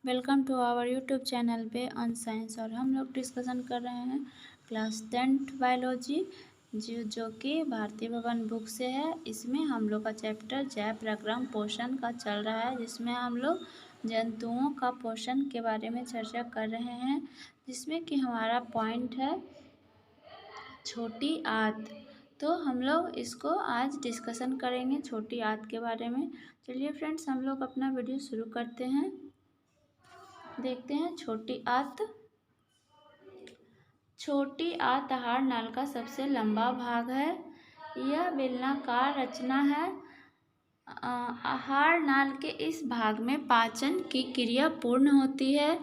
Welcome to our YouTube channel पे on science. और हम लोग डिस्कशन कर रहे हैं क्लास 10th बायोलॉजी जो कि भारतीय भवन बुक से है। इसमें हम लोग का चैप्टर जैव प्रक्रम पोषण का चल रहा है, जिसमें हम लोग जंतुओं का पोषण के बारे में चर्चा कर रहे हैं, जिसमें कि हमारा पॉइंट है छोटी आंत। तो हम लोग इसको आज डिस्कशन करेंगे छोटी आंत के बारे में। चलिए फ्रेंड्स, हम लोग अपना वीडियो शुरू करते हैं। देखते हैं छोटी आंत। छोटी आंत आहार नाल का सबसे लंबा भाग है। यह बेलनाकार रचना है। आहार नाल के इस भाग में पाचन की क्रिया पूर्ण होती है।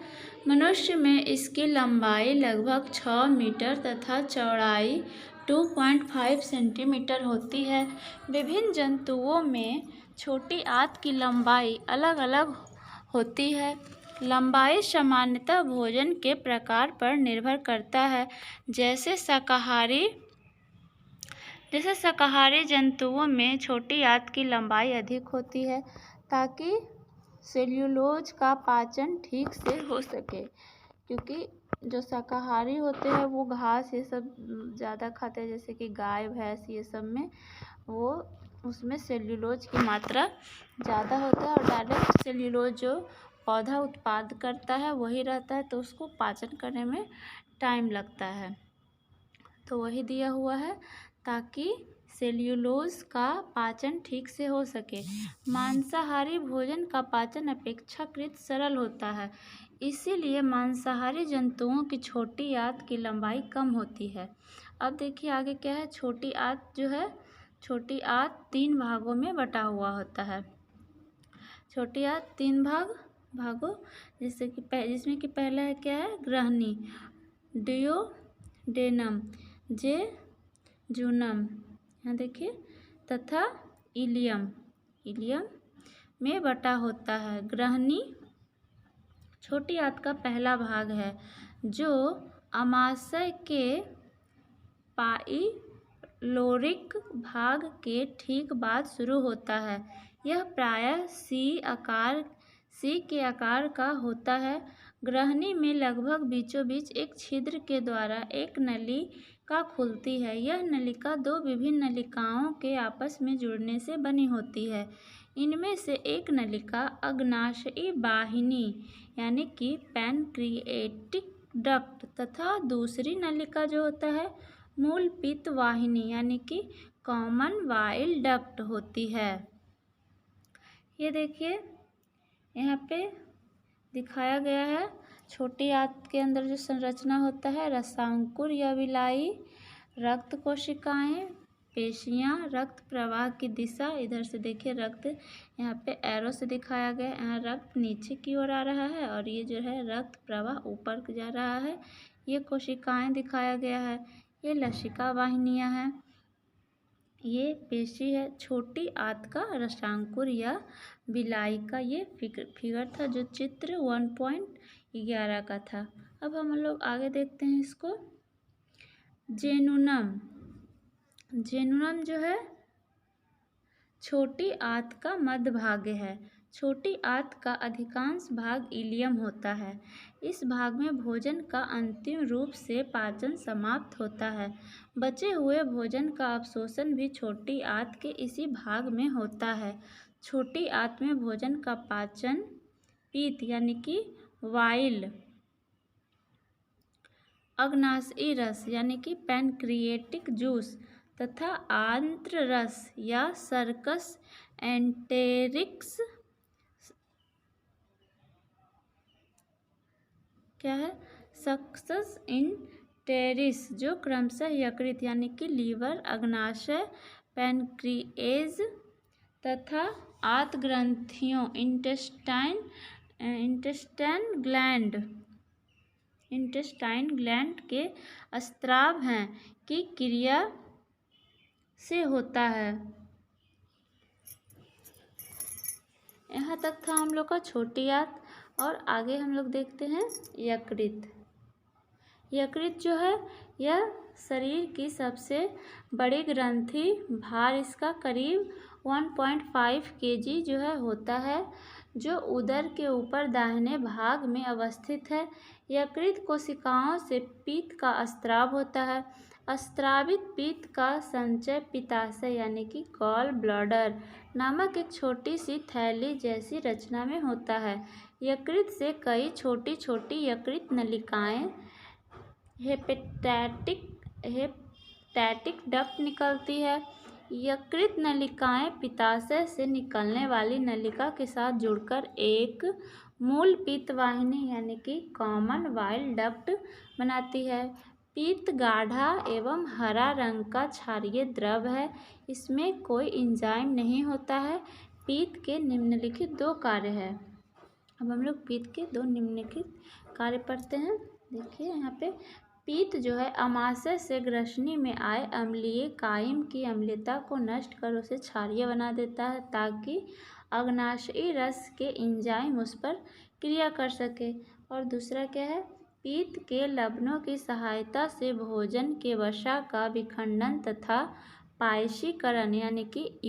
मनुष्य में इसकी लंबाई लगभग 6 मीटर तथा चौड़ाई 2.5 सेंटीमीटर होती है। विभिन्न जंतुओं में छोटी आंत की लंबाई अलग अलग होती है। लंबाई सामान्यतः भोजन के प्रकार पर निर्भर करता है। जैसे शाकाहारी जंतुओं में छोटी आंत की लंबाई अधिक होती है, ताकि सेल्यूलोज का पाचन ठीक से हो सके। क्योंकि जो शाकाहारी होते हैं वो घास ये सब ज़्यादा खाते हैं, जैसे कि गाय भैंस ये सब में वो उसमें सेल्यूलोज की मात्रा ज़्यादा होता है, और डायरेक्ट सेल्यूलोज जो पौधा उत्पाद करता है वही रहता है, तो उसको पाचन करने में टाइम लगता है। तो वही दिया हुआ है ताकि सेल्यूलोज का पाचन ठीक से हो सके। मांसाहारी भोजन का पाचन अपेक्षाकृत सरल होता है, इसीलिए मांसाहारी जंतुओं की छोटी आंत की लंबाई कम होती है। अब देखिए आगे क्या है। छोटी आंत जो है, छोटी आंत 3 भागों में बटा हुआ होता है। छोटी आंत 3 भागों जिसमें कि पहला है क्या है, ग्रहणी, डियोडेनम, जेजुनम, यहाँ देखिए, तथा इलियम में बटा होता है। ग्रहणी छोटी आंत का पहला भाग है, जो आमाशय के पाइलोरिक भाग के ठीक बाद शुरू होता है। यह प्रायः सी के आकार का होता है। ग्रहणी में लगभग बीचों बीच एक छिद्र के द्वारा एक नलिका खुलती है। यह नलिका 2 विभिन्न नलिकाओं के आपस में जुड़ने से बनी होती है। इनमें से एक नलिका अग्नाशयी वाहिनी यानी कि पैनक्रिएटिक डक्ट तथा दूसरी नलिका जो होता है मूल पित्त वाहिनी यानी कि कॉमन बाइल डक्ट होती है। ये देखिए यहाँ पे दिखाया गया है। छोटी आंत के अंदर जो संरचना होता है, रसांकुर या विलाई, रक्त कोशिकाएं, पेशियां, रक्त प्रवाह की दिशा, इधर से देखिए रक्त यहाँ पे एरो से दिखाया गया है। यहाँ रक्त नीचे की ओर आ रहा है और ये जो है रक्त प्रवाह ऊपर जा रहा है। ये कोशिकाएं दिखाया गया है। ये लसिका वाहिनियाँ हैं। ये पेशी है। छोटी आंत का रसांकुर या विलाई का ये फिगर था, जो चित्र 1.11 का था। अब हम लोग आगे देखते हैं इसको। जेनुनम जो है छोटी आंत का मध्य भाग है। छोटी आंत का अधिकांश भाग इलियम होता है। इस भाग में भोजन का अंतिम रूप से पाचन समाप्त होता है। बचे हुए भोजन का अवशोषण भी छोटी आंत के इसी भाग में होता है। छोटी आंत में भोजन का पाचन पीत यानी कि वाइल, अग्नाशयी रस यानी कि पैनक्रिएटिक जूस तथा आंत्र रस या सर्कस एंटेरिक्स क्या है, सक्सस इंटेरिस, जो क्रमशः यकृत यानी कि लीवर, अग्नाशय, पैनक्रिएज तथा आंत ग्रंथियों इंटेस्टाइन ग्लैंड के स्राव हैं की क्रिया से होता है। यहाँ तक था हम लोग का छोटी आंत। और आगे हम लोग देखते हैं यकृत। यकृत जो है यह शरीर की सबसे बड़ी ग्रंथि, भार इसका करीब 1.5 kg जो है होता है। जो उदर के ऊपर दाहिने भाग में अवस्थित है। यकृत कोशिकाओं से पित्त का स्राव होता है। स्रावित पित्त का संचय पित्ताशय यानी कि गॉल ब्लैडर नामक एक छोटी सी थैली जैसी रचना में होता है। यकृत से कई छोटी छोटी यकृत नलिकाएं हेपेटाइटिक डक्ट निकलती है। यकृत नलिकाएं पित्ताशय से निकलने वाली नलिका के साथ जुड़कर एक मूल पित्त वाहिनी यानी कि कॉमन बाइल डक्ट बनाती है। पित्त गाढ़ा एवं हरा रंग का क्षारीय द्रव है। इसमें कोई एंजाइम नहीं होता है। पित्त के निम्नलिखित 2 कार्य हैं। अब हम लोग पित्त के 2 निम्नलिखित कार्य पढ़ते हैं। देखिए यहाँ पे पित्त जो है अमाशय से ग्रसनी में आए अम्लीय कायम की अम्लता को नष्ट कर उसे क्षारीय बना देता है ताकि अग्नाशयी रस के एंजाइम उस पर क्रिया कर सके। और दूसरा क्या है, पित्त के लवणों की सहायता से भोजन के वसा का विखंडन तथा पायशीकरण यानी कि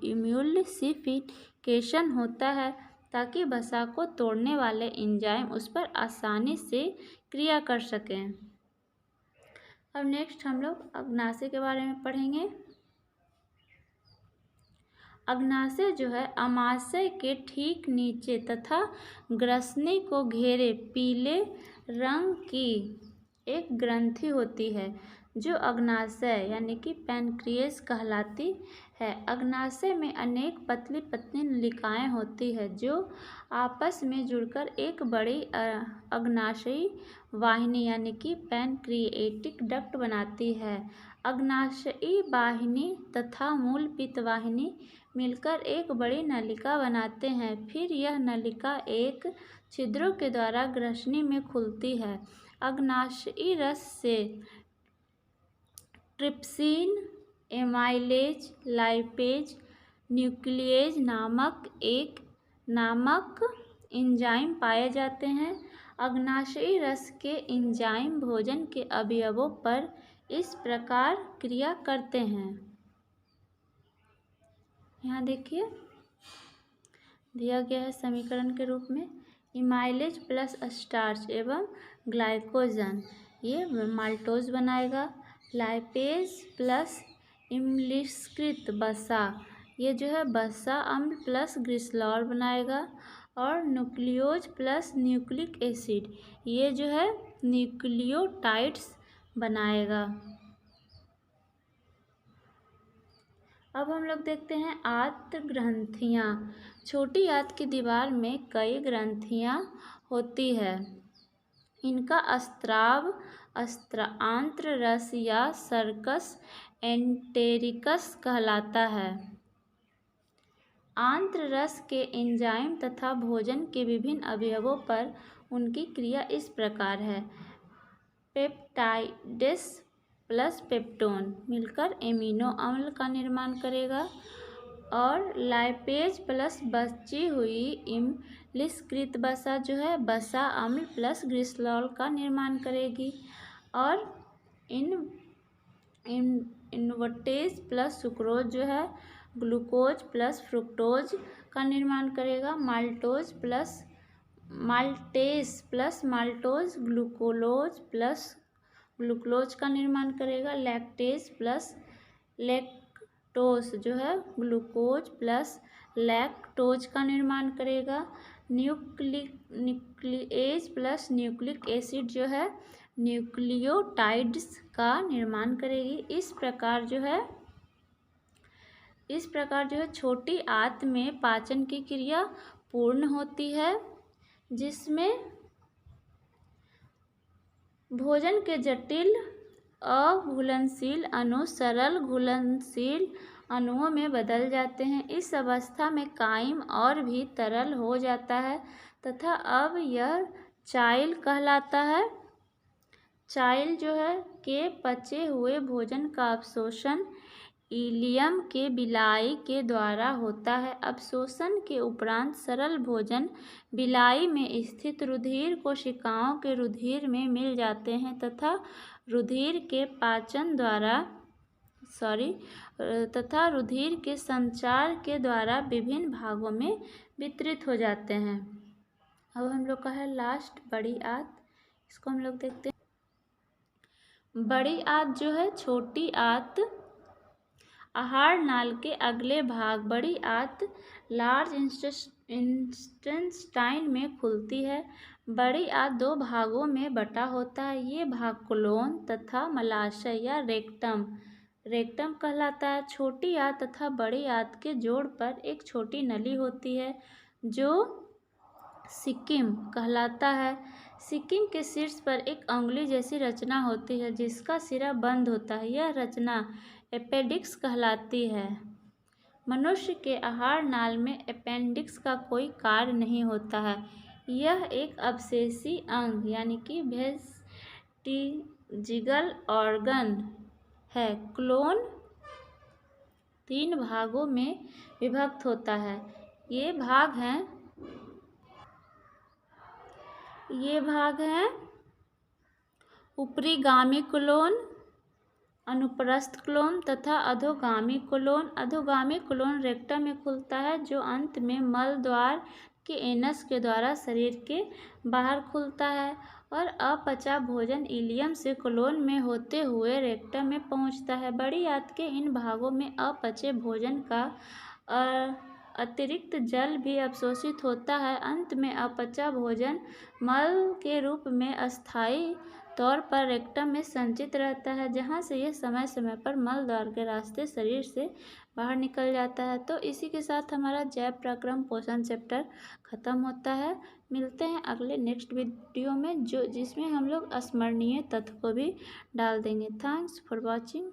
इम्यूलिसिफिकेशन होता है ताकि वसा को तोड़ने वाले एंजाइम उस पर आसानी से क्रिया कर सकें। अब नेक्स्ट हम लोग अग्नाशय के बारे में पढ़ेंगे। अग्नाशय जो है अमाशय के ठीक नीचे तथा ग्रसनी को घेरे पीले रंग की एक ग्रंथि होती है जो अग्नाशय यानी कि पैनक्रिएस कहलाती है। अग्नाशय में अनेक पतली पतली नलिकाएं होती है जो आपस में जुड़कर एक बड़ी अग्नाशयी वाहिनी यानी कि पैनक्रिएटिक डक्ट बनाती है। अग्नाशयी वाहिनी तथा मूल पित्त वाहिनी मिलकर एक बड़ी नलिका बनाते हैं। फिर यह नलिका एक छिद्रों के द्वारा ग्रसनी में खुलती है। अग्नाशयी रस से ट्रिप्सिन, एमाइलेज, लाइपेज, न्यूक्लिएज नामक एंजाइम पाए जाते हैं। अग्नाशयी रस के एंजाइम भोजन के अवयवों पर इस प्रकार क्रिया करते हैं। यहाँ देखिए दिया गया है समीकरण के रूप में इमाइलेज प्लस स्टार्च एवं ग्लाइकोजन ये माल्टोज बनाएगा। लाइपेज प्लस इम्लिस्कृत वसा ये जो है वसा अम्ल प्लस ग्लिसरॉल बनाएगा। और न्यूक्लियोज प्लस न्यूक्लिक एसिड ये जो है न्यूक्लियोटाइड्स बनाएगा। अब हम लोग देखते हैं आंत्र ग्रंथियाँ। छोटी आंत की दीवार में कई ग्रंथियाँ होती है। इनका स्राव आंत्र रस या सर्कस एंटेरिकस कहलाता है। आंत्र रस के एंजाइम तथा भोजन के विभिन्न अवयवों पर उनकी क्रिया इस प्रकार है। पेप्टाइडेस प्लस पेप्टोन मिलकर एमिनो अम्ल का निर्माण करेगा। और लाइपेज प्लस बची हुई इम्लिस्कृत वसा जो है वसा अम्ल प्लस ग्लिसरॉल का निर्माण करेगी। और इन्वर्टेज प्लस सुक्रोज जो है ग्लूकोज प्लस फ्रुक्टोज का निर्माण करेगा। माल्टेज प्लस माल्टोज ग्लूकोलोज का निर्माण करेगा। लैक्टेज प्लस लैक्टोज जो है ग्लूकोज प्लस लैक्टोज का निर्माण करेगा। न्यूक्लिएज प्लस न्यूक्लिक एसिड जो है न्यूक्लियोटाइड्स का निर्माण करेगी। इस प्रकार जो है छोटी आंत में पाचन की क्रिया पूर्ण होती है जिसमें भोजन के जटिल अघुलनशील अणु सरल घुलनशील अणुओं में बदल जाते हैं। इस अवस्था में कायम और भी तरल हो जाता है तथा अब यह चाइल कहलाता है। चाइल जो है के पचे हुए भोजन का अवशोषण इलियम के बिलाई के द्वारा होता है। अवशोषण के उपरांत सरल भोजन बिलाई में स्थित रुधिर कोशिकाओं के रुधिर में मिल जाते हैं तथा रुधिर के संचार के द्वारा विभिन्न भागों में वितरित हो जाते हैं। अब हम लोग का है लास्ट बड़ी आंत, इसको हम लोग देखते हैं। बड़ी आंत जो है छोटी आंत आहार नाल के अगले भाग बड़ी आंत लार्ज इंटेस्टाइन में खुलती है। बड़ी आंत दो भागों में बटा होता है। ये भाग कोलोन तथा मलाशय या रेक्टम कहलाता है। छोटी आंत तथा बड़ी आंत के जोड़ पर एक छोटी नली होती है जो सिक्किम कहलाता है। सिक्किम के शीर्ष पर एक अंगुली जैसी रचना होती है जिसका सिरा बंद होता है। यह रचना अपेंडिक्स कहलाती है। मनुष्य के आहार नाल में अपेंडिक्स का कोई कार्य नहीं होता है। यह एक अवशेषी अंग यानी कि वेस्टिजिगल ऑर्गन है। कोलोन 3 भागों में विभक्त होता है। ये भाग हैं ऊपरीगामी कोलोन, अनुप्रस्थ कोलोन तथा अधोगामी कोलोन। अधोगामी कोलोन रेक्टम में खुलता है जो अंत में मल द्वार के एनस के द्वारा शरीर के बाहर खुलता है और अपचा भोजन इलियम से कोलोन में होते हुए रेक्टम में पहुंचता है। बड़ी आंत के इन भागों में अपचे भोजन का अतिरिक्त जल भी अवशोषित होता है। अंत में अपचा भोजन मल के रूप में अस्थायी तौर पर रेक्टम में संचित रहता है जहां से यह समय समय पर मल द्वार के रास्ते शरीर से बाहर निकल जाता है। तो इसी के साथ हमारा जैव प्रक्रम पोषण चैप्टर ख़त्म होता है। मिलते हैं अगले नेक्स्ट वीडियो में जिसमें हम लोग स्मरणीय तथ्य को भी डाल देंगे। Thanks for watching.